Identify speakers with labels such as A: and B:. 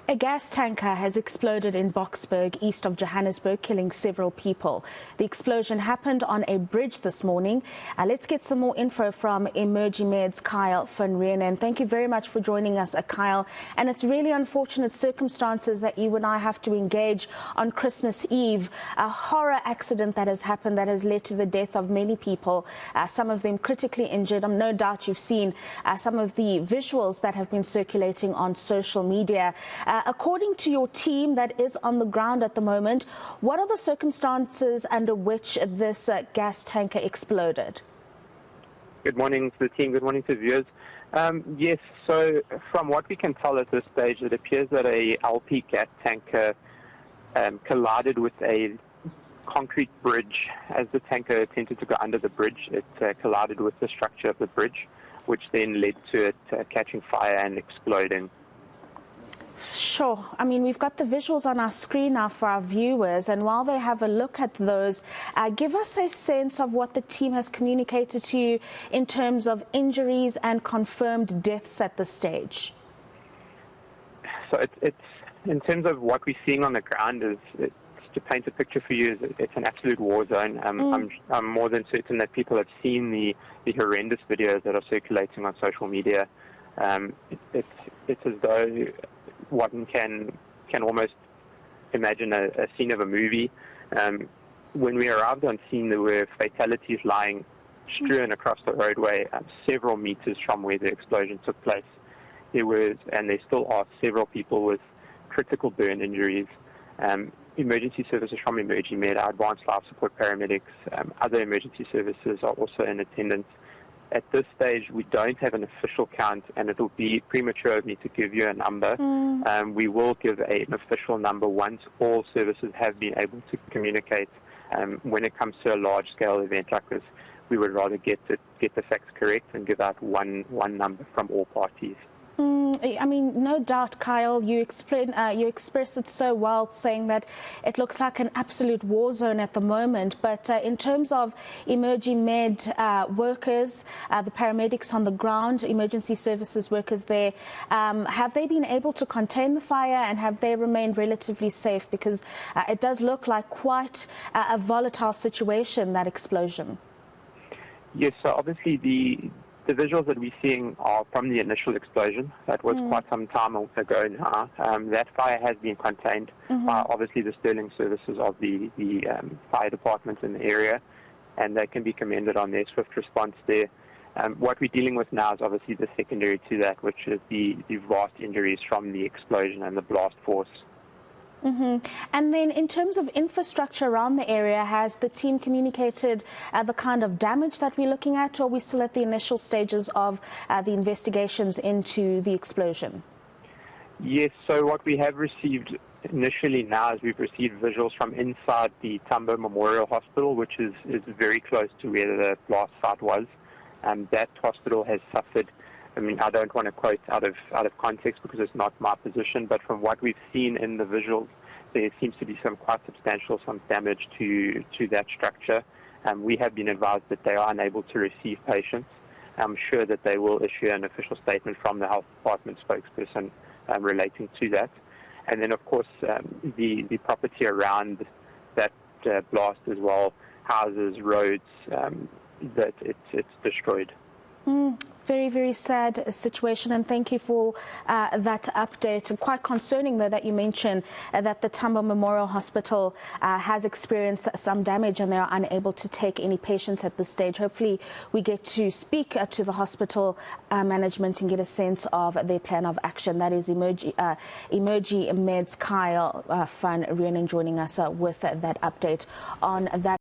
A: A gas tanker has exploded in Boksburg, east of Johannesburg, killing several people. The explosion happened on a bridge this morning. Let's get some more info from EMER-G-MED's Kyle van Reenen. Thank you very much for joining us, Kyle. And it's really unfortunate circumstances that you and I have to engage on Christmas Eve. A horror accident that has happened that has led to the death of many people, some of them critically injured. No doubt you've seen some of the visuals that have been circulating on social media. According to your team that is on the ground at the moment, what are the circumstances under which this gas tanker exploded?
B: Good morning to the team. Good morning to viewers. Yes, so from what we can tell at this stage, it appears that a LP gas tanker collided with a concrete bridge. As the tanker attempted to go under the bridge, it collided with the structure of the bridge, which then led to it catching fire and exploding.
A: Sure. I mean, we've got the visuals on our screen now for our viewers, and while they have a look at those, give us a sense of what the team has communicated to you in terms of injuries and confirmed deaths at this stage.
B: So it's in terms of what we're seeing on the ground, to paint a picture for you, it's an absolute war zone. I'm more than certain that people have seen the horrendous videos that are circulating on social media. It's as though one can almost imagine a scene of a movie. When we arrived on scene, there were fatalities lying strewn across the roadway, several meters from where the explosion took place. There was, and there still are, several people with critical burn injuries. Emergency services from EMER-G-MED, our advanced life support paramedics, other emergency services are also in attendance. At this stage, we don't have an official count, and it will be premature of me to give you a number. We will give an official number once all services have been able to communicate. When it comes to a large-scale event like this, we would rather get the facts correct and give out one number from all parties.
A: I mean, no doubt, Kyle, you express it so well, saying that it looks like an absolute war zone at the moment. But in terms of EMER-G-MED workers, the paramedics on the ground, emergency services workers there, have they been able to contain the fire, and have they remained relatively safe? Because it does look like quite a volatile situation, that explosion.
B: Yes, so obviously the visuals that we're seeing are from the initial explosion. That was quite some time ago now. That fire has been contained by obviously the sterling services of the fire department in the area, and they can be commended on their swift response there. What we're dealing with now is obviously the secondary to that, which is the vast injuries from the explosion and the blast force.
A: And then in terms of infrastructure around the area, has the team communicated the kind of damage that we're looking at, or are we still at the initial stages of the investigations into the explosion?
B: Yes, so what we have received initially now is we've received visuals from inside the Tambo Memorial Hospital, which is very close to where the blast site was. That hospital has suffered, I mean, I don't want to quote out of context because it's not my position, but from what we've seen in the visuals, there seems to be some quite substantial damage to that structure. We have been advised that they are unable to receive patients. I'm sure that they will issue an official statement from the health department spokesperson relating to that. And then, of course, the property around that blast as well, houses, roads, that it's destroyed.
A: Very, very sad situation, and thank you for that update. Quite concerning, though, that you mentioned that the Tambo Memorial Hospital has experienced some damage and they are unable to take any patients at this stage. Hopefully, we get to speak to the hospital management and get a sense of their plan of action. That is EMER-G-MED's Kyle van Reenen joining us with that update on that.